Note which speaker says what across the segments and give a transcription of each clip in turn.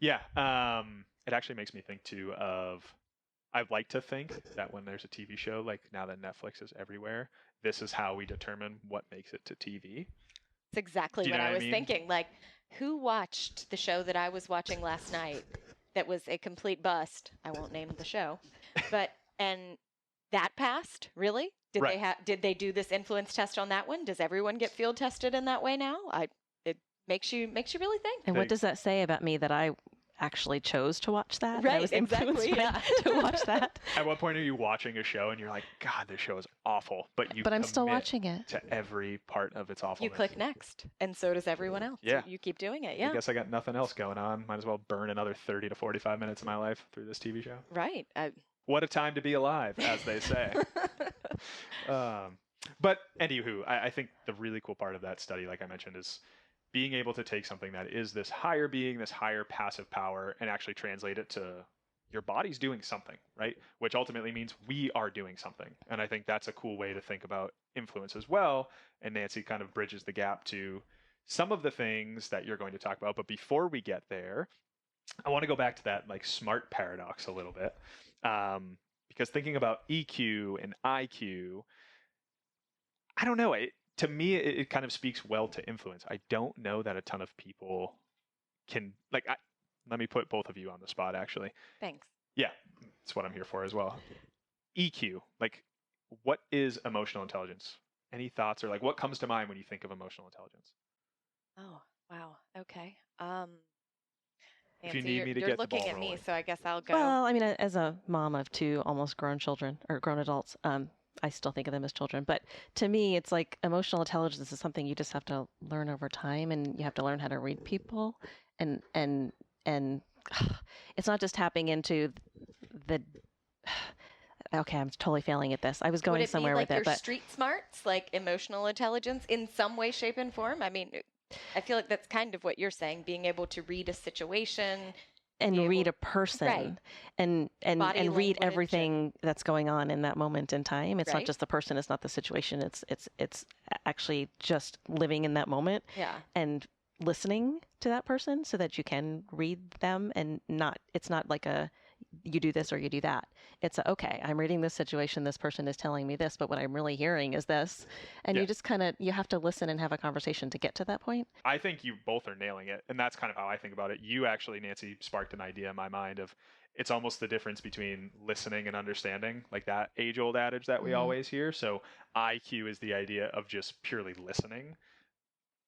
Speaker 1: Yeah. It actually makes me think too of, I like to think that when there's a TV show, like now that Netflix is everywhere, this is how we determine what makes it to TV.
Speaker 2: It's exactly
Speaker 1: Do you
Speaker 2: what
Speaker 1: know
Speaker 2: I
Speaker 1: what I
Speaker 2: was
Speaker 1: mean?
Speaker 2: thinking. Like, who watched the show that I was watching last night that was a complete bust? I won't name the show, but and that passed. Really?
Speaker 1: Right.
Speaker 2: Did they do this influence test on that one? Does everyone get field tested in that way now? It makes you really think.
Speaker 3: And what does that say about me that I actually chose to watch that? I
Speaker 2: Right,
Speaker 3: was influenced
Speaker 2: exactly, yeah.
Speaker 3: to watch that.
Speaker 1: At what point are you watching a show and you're like, God, this show is awful, but
Speaker 3: But I'm still
Speaker 1: commit
Speaker 3: watching it.
Speaker 1: to every part of its
Speaker 2: You
Speaker 1: awfulness?
Speaker 2: click next, and so does everyone else.
Speaker 1: Yeah.
Speaker 2: You keep doing it.
Speaker 1: I
Speaker 2: Yeah.
Speaker 1: guess I got nothing else going on. Might as well burn another 30 to 45 minutes of my life through this TV show.
Speaker 2: Right.
Speaker 1: What a time to be alive, as they say. But anywho, I think the really cool part of that study, like I mentioned, is being able to take something that is this higher being, this higher passive power, and actually translate it to your body's doing something, right? Which ultimately means we are doing something. And I think that's a cool way to think about influence as well. And Nancy kind of bridges the gap to some of the things that you're going to talk about. But before we get there, I want to go back to that like smart paradox a little bit. Because thinking about EQ and IQ, I don't know. To me, it kind of speaks well to influence. I don't know that a ton of people can, like, let me put both of you on the spot, actually.
Speaker 2: Thanks.
Speaker 1: Yeah, that's what I'm here for as well. EQ, like, what is emotional intelligence? Any thoughts, or like what comes to mind when you think of emotional intelligence?
Speaker 2: Oh, wow. Okay.
Speaker 1: If you
Speaker 2: Nancy,
Speaker 1: need me to
Speaker 2: you're
Speaker 1: get the
Speaker 2: looking
Speaker 1: ball
Speaker 2: at me,
Speaker 1: rolling.
Speaker 2: so I guess I'll go.
Speaker 3: Well, I mean, as a mom of two almost grown children or grown adults, I still think of them as children. But to me, it's like emotional intelligence is something you just have to learn over time, and you have to learn how to read people, and it's not just tapping into the. Okay, I'm totally failing at this. I was
Speaker 2: Would
Speaker 3: going
Speaker 2: it
Speaker 3: somewhere
Speaker 2: be like
Speaker 3: with
Speaker 2: your
Speaker 3: it, but
Speaker 2: street smarts, like emotional intelligence in some way, shape, and form? I mean, I feel like that's kind of what you're saying, being able to read a situation,
Speaker 3: and
Speaker 2: be
Speaker 3: read
Speaker 2: able,
Speaker 3: a person
Speaker 2: right,
Speaker 3: and
Speaker 2: body
Speaker 3: read
Speaker 2: language
Speaker 3: everything that's going on in that moment in time. It's not
Speaker 2: right?
Speaker 3: just the person, it's not the situation. It's actually just living in that moment
Speaker 2: Yeah.
Speaker 3: and listening to that person so that you can read them, and it's not like a you do this or you do that. It's okay, I'm reading this situation, this person is telling me this, but what I'm really hearing is this. And
Speaker 1: Yeah.
Speaker 3: you just you have to listen and have a conversation to get to that point.
Speaker 1: I think you both are nailing it. And that's kind of how I think about it. You actually, Nancy, sparked an idea in my mind of it's almost the difference between listening and understanding, like that age old adage that we
Speaker 3: Mhm.
Speaker 1: always hear. So IQ is the idea of just purely listening,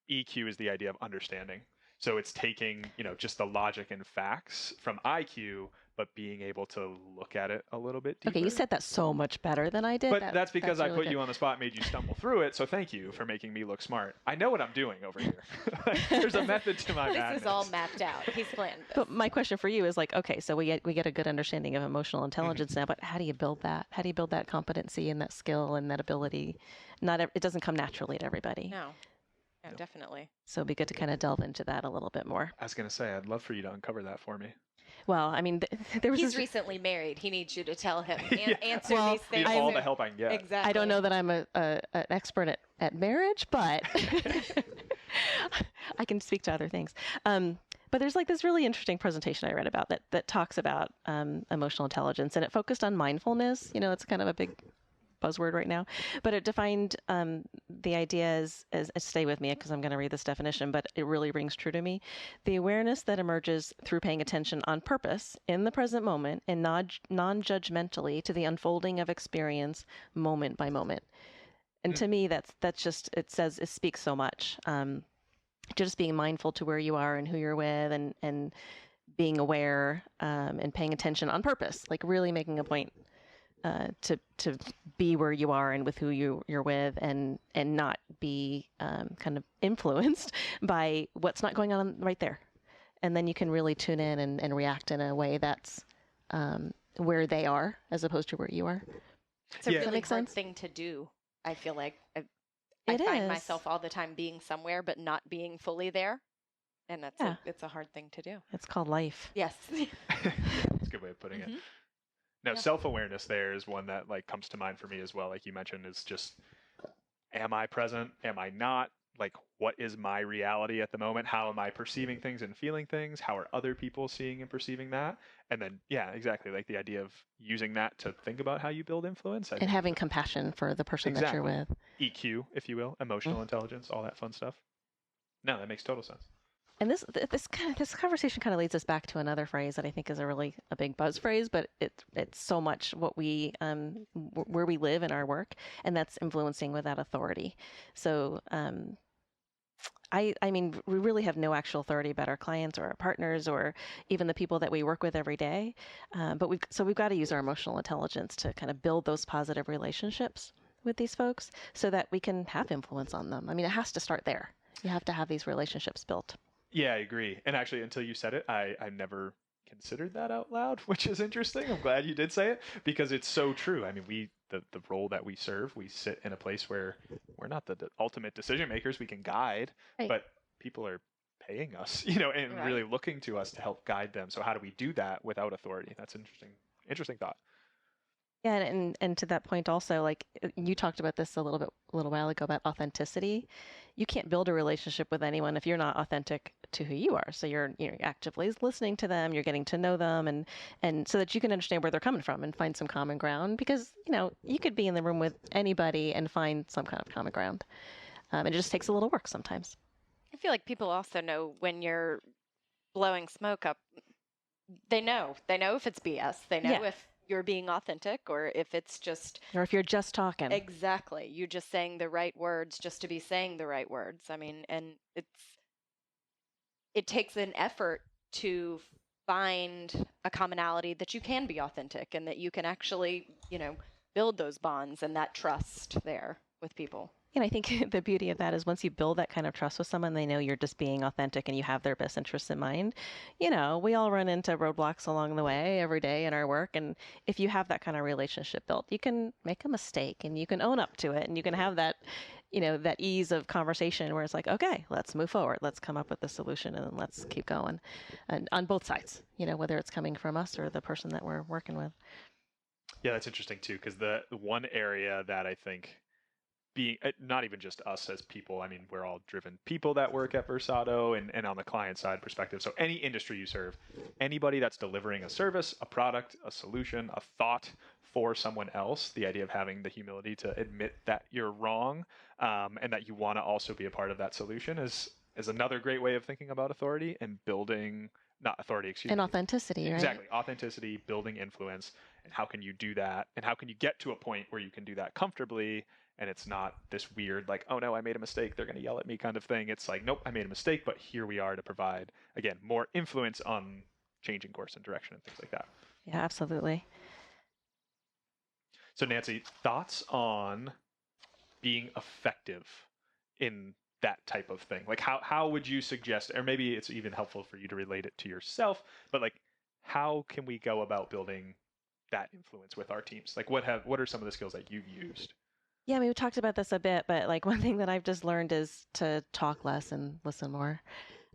Speaker 1: EQ is the idea of understanding. So it's taking, just the logic and facts from IQ, but being able to look at it a little bit deeper.
Speaker 3: Okay, you said that so much better than I did.
Speaker 1: But that's because I
Speaker 3: really
Speaker 1: put
Speaker 3: good.
Speaker 1: you on the spot, made you stumble through it. So thank you for making me look smart. I know what I'm doing over here. There's a method to my madness.
Speaker 2: This is all mapped out. He's planned this.
Speaker 3: But my question for you is like, okay, so we get a good understanding of emotional intelligence now, but how do you build that? How do you build that competency and that skill and that ability? It doesn't come naturally to everybody.
Speaker 2: No, definitely.
Speaker 3: So it'd be good to kind of delve into that a little bit more.
Speaker 1: I was going to say, I'd love for you to uncover that for me.
Speaker 3: Well, I mean, there was
Speaker 2: He's recently married. He needs you to tell him, answer
Speaker 3: Well,
Speaker 2: these things.
Speaker 1: Need all the help I can get.
Speaker 2: Exactly.
Speaker 3: I don't know that I'm an expert at marriage, but I can speak to other things. But there's like this really interesting presentation I read about that talks about emotional intelligence, and it focused on mindfulness. It's kind of a big buzzword right now, but it defined the idea as stay with me because I'm going to read this definition, but it really rings true to me. The awareness that emerges through paying attention on purpose in the present moment and non-judgmentally to the unfolding of experience moment by moment. And to me, that's just, it speaks so much. Just being mindful to where you are and who you're with, and being aware and paying attention on purpose, like really making a point to be where you are and with who you're with, and not be kind of influenced by what's not going on right there. And then you can really tune in and react in a way that's where they are as opposed to where you are.
Speaker 2: It's a
Speaker 1: Yeah.
Speaker 2: really
Speaker 3: Make
Speaker 2: hard
Speaker 3: sense?
Speaker 2: thing to do. I feel like I
Speaker 3: It
Speaker 2: find
Speaker 3: is.
Speaker 2: myself all the time being somewhere but not being fully there, and it's a hard thing to do.
Speaker 3: It's called life.
Speaker 2: Yes.
Speaker 1: That's a good way of putting it.
Speaker 2: Mhm.
Speaker 1: Now,
Speaker 2: Yeah.
Speaker 1: self-awareness there is one that like comes to mind for me as well. Like you mentioned, is just, am I present? Am I not? like, what is my reality at the moment? How am I perceiving things and feeling things? How are other people seeing and perceiving that? And then, yeah, exactly. Like the idea of using that to think about how you build influence. I
Speaker 3: And
Speaker 1: think
Speaker 3: having compassion for the person that you're
Speaker 1: exactly.
Speaker 3: with.
Speaker 1: EQ, if you will, emotional intelligence, all that fun stuff. No, that makes total sense.
Speaker 3: And this conversation kind of leads us back to another phrase that I think is a big buzz phrase, but it's so much what we where we live in our work, and that's influencing without authority. So I mean, we really have no actual authority about our clients or our partners or even the people that we work with every day. But we've got to use our emotional intelligence to kind of build those positive relationships with these folks so that we can have influence on them. I mean, it has to start there. You have to have these relationships built.
Speaker 1: Yeah, I agree. And actually, until you said it, I never considered that out loud, which is interesting. I'm glad you did say it because it's so true. I mean, the role that we serve, we sit in a place where we're not the ultimate decision makers. We can guide,
Speaker 3: Right.
Speaker 1: but people are paying us, you know, and
Speaker 2: Right.
Speaker 1: really looking to us to help guide them. So how do we do that without authority? That's interesting thought.
Speaker 3: Yeah, and to that point also, like you talked about this a little while ago about authenticity. You can't build a relationship with anyone if you're not authentic to who you are. So you're actively listening to them, you're getting to know them, and so that you can understand where they're coming from and find some common ground. Because you could be in the room with anybody and find some kind of common ground. And it just takes a little work sometimes.
Speaker 2: I feel like people also know when you're blowing smoke up. They know if it's BS. They know
Speaker 3: Yeah.
Speaker 2: if you're being authentic or if it's just
Speaker 3: Or if you're just talking.
Speaker 2: exactly you just saying the right words just to be saying the right words. I mean, and it takes an effort to find a commonality that you can be authentic and that you can actually, build those bonds and that trust there with people.
Speaker 3: And I think the beauty of that is once you build that kind of trust with someone, they know you're just being authentic and you have their best interests in mind. We all run into roadblocks along the way every day in our work. And if you have that kind of relationship built, you can make a mistake and you can own up to it and you can have that, that ease of conversation where it's like, okay, let's move forward. Let's come up with a solution and then let's keep going. And on both sides, whether it's coming from us or the person that we're working with.
Speaker 1: Yeah, that's interesting too, because the one area that I think being not even just us as people, I mean, we're all driven people that work at Versado and on the client side perspective. So any industry you serve, anybody that's delivering a service, a product, a solution, a thought for someone else, the idea of having the humility to admit that you're wrong and that you want to also be a part of that solution is another great way of thinking about authority and building, not authority, excuse
Speaker 3: And
Speaker 1: me.
Speaker 3: authenticity, right?
Speaker 1: Exactly. Authenticity, building influence, and how can you do that? And how can you get to a point where you can do that comfortably and it's not this weird, like, oh no, I made a mistake, they're going to yell at me kind of thing. It's like, nope, I made a mistake, but here we are to provide, again, more influence on changing course and direction and things like that.
Speaker 3: Yeah, absolutely.
Speaker 1: So Nancy, thoughts on being effective in that type of thing? Like how would you suggest, or maybe it's even helpful for you to relate it to yourself, but like how can we go about building that influence with our teams? Like what are some of the skills that you've used?
Speaker 3: Yeah, I mean, we talked about this a bit, but like one thing that I've just learned is to talk less and listen more,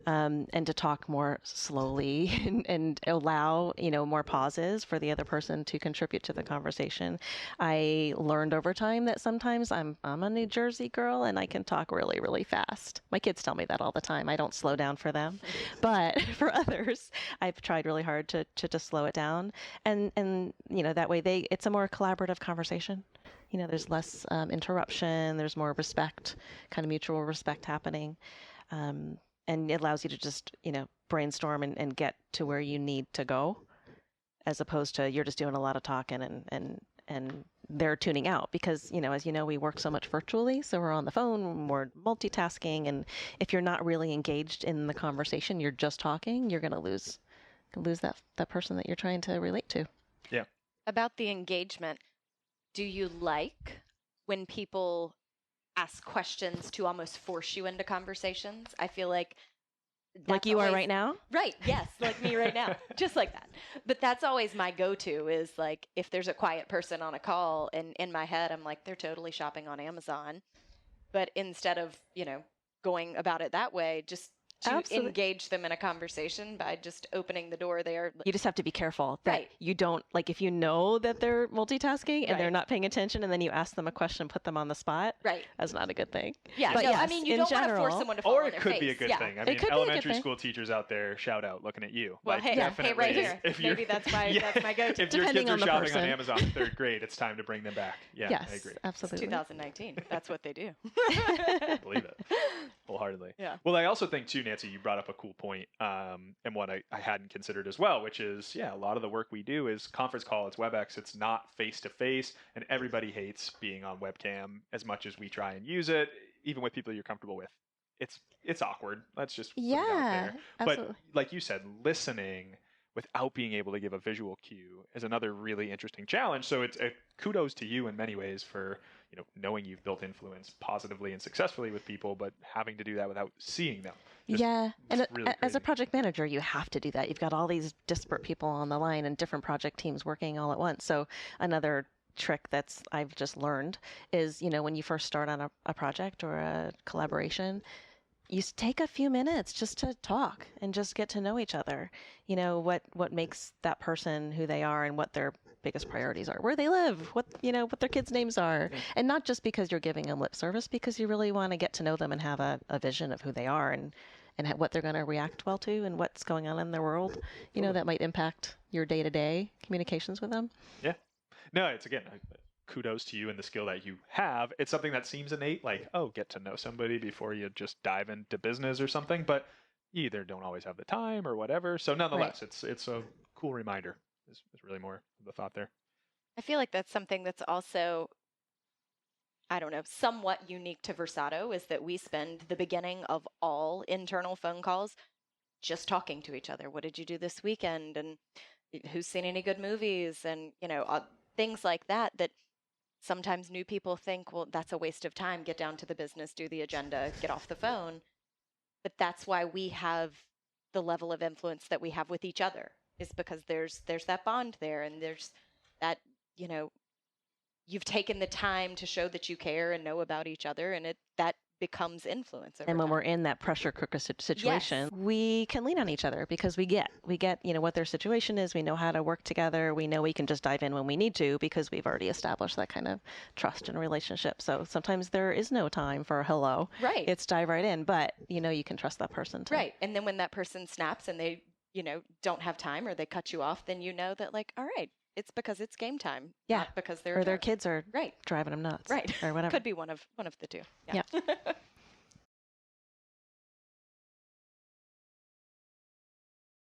Speaker 3: and to talk more slowly and allow, more pauses for the other person to contribute to the conversation. I learned over time that sometimes I'm a New Jersey girl and I can talk really, really fast. My kids tell me that all the time. I don't slow down for them, but for others, I've tried really hard to just slow it down, and that way it's a more collaborative conversation. There's less interruption, there's more respect, kind of mutual respect happening. And it allows you to just, brainstorm and get to where you need to go, as opposed to you're just doing a lot of talking and they're tuning out because, as you know, we work so much virtually. So we're on the phone, we're multitasking. And if you're not really engaged in the conversation, you're just talking, you're going to lose that person that you're trying to relate to.
Speaker 1: Yeah.
Speaker 2: About the engagement, do you like when people ask questions to almost force you into conversations? I feel like
Speaker 3: like you are right now?
Speaker 2: Right. Yes. Like me right now. Just like that. But that's always my go-to is like, if there's a quiet person on a call and in my head, I'm like, they're totally shopping on Amazon. But instead of, going about it that way, just to
Speaker 3: Absolutely.
Speaker 2: engage them in a conversation by just opening the door there.
Speaker 3: You just have to be careful that
Speaker 2: Right.
Speaker 3: you don't, like, if you know that they're multitasking and they're
Speaker 2: Right.
Speaker 3: not paying attention and then you ask them a question, put them on the spot,
Speaker 2: Right.
Speaker 3: that's not a good thing.
Speaker 2: Yeah.
Speaker 3: But
Speaker 2: no, I
Speaker 3: yes,
Speaker 2: mean, you
Speaker 3: in
Speaker 2: don't want to
Speaker 3: general-
Speaker 2: force someone to fall
Speaker 1: Or
Speaker 2: on
Speaker 1: it
Speaker 2: their
Speaker 1: could
Speaker 2: face.
Speaker 1: be a good
Speaker 2: yeah.
Speaker 1: thing. I
Speaker 3: It
Speaker 1: mean,
Speaker 3: could be a good
Speaker 1: elementary
Speaker 3: thing.
Speaker 1: school teachers out there, shout out, looking at you.
Speaker 2: Well,
Speaker 1: Like,
Speaker 2: hey,
Speaker 1: definitely,
Speaker 2: right here.
Speaker 1: if you're,
Speaker 2: Maybe that's my
Speaker 1: Yeah.
Speaker 2: that's my go-to.
Speaker 1: if your
Speaker 3: Depending
Speaker 1: kids are
Speaker 3: on the
Speaker 1: shopping
Speaker 3: person.
Speaker 1: on Amazon in third grade, it's time to bring them back. Yeah,
Speaker 3: Yes,
Speaker 1: I agree.
Speaker 2: It's
Speaker 3: absolutely.
Speaker 2: 2019. That's what they do.
Speaker 1: Believe it wholeheartedly.
Speaker 2: Yeah.
Speaker 1: Well, I also think too, Nancy, you brought up a cool point, and one I hadn't considered as well, which is, a lot of the work we do is conference call, it's WebEx, it's not face to face, and everybody hates being on webcam as much as we try and use it, even with people you're comfortable with. It's awkward. Let's just put it out
Speaker 3: Yeah,
Speaker 1: there.
Speaker 3: absolutely.
Speaker 1: But like you said, listening without being able to give a visual cue is another really interesting challenge. So it's kudos to you in many ways for knowing you've built influence positively and successfully with people, but having to do that without seeing them.
Speaker 3: Yeah, and
Speaker 1: really
Speaker 3: as a
Speaker 1: crazy.
Speaker 3: project manager, you have to do that. You've got all these disparate people on the line and different project teams working all at once. So another trick I've just learned is, when you first start on a project or a collaboration, you take a few minutes just to talk and just get to know each other. What makes that person who they are and what their biggest priorities are, where they live, what their kids' names are. And not just because you're giving them lip service, because you really want to get to know them and have a vision of who they are and what they're going to react well to and what's going on in their world, that might impact your day-to-day communications with them.
Speaker 1: Yeah. No, it's again, kudos to you and the skill that you have. It's something that seems innate, like, get to know somebody before you just dive into business or something, but you either don't always have the time or whatever. So nonetheless, it's a cool reminder. Is really more of the thought there.
Speaker 2: I feel like that's something that's also, I don't know, somewhat unique to Versato, is that we spend the beginning of all internal phone calls just talking to each other. What did you do this weekend? And who's seen any good movies? And, things like that sometimes new people think, well, that's a waste of time. Get down to the business, do the agenda, get off the phone. But that's why we have the level of influence that we have with each other, is because there's that bond there, and there's that, you've taken the time to show that you care and know about each other, and that becomes influence over
Speaker 3: And when
Speaker 2: time.
Speaker 3: we're in that pressure cooker situation, we can lean on each other because we get, what their situation is. We know how to work together. We know we can just dive in when we need to because we've already established that kind of trust and relationship. So sometimes there is no time for a hello.
Speaker 2: Right.
Speaker 3: It's dive right in, but you can trust that person to.
Speaker 2: Right. And then when that person snaps and they, don't have time or they cut you off, then you know that, like, all right, it's because it's game time.
Speaker 3: Yeah.
Speaker 2: Not because they're
Speaker 3: Or their kids are
Speaker 2: right.
Speaker 3: driving them nuts.
Speaker 2: Right.
Speaker 3: Or whatever.
Speaker 2: Could be one of the two.
Speaker 3: Yeah.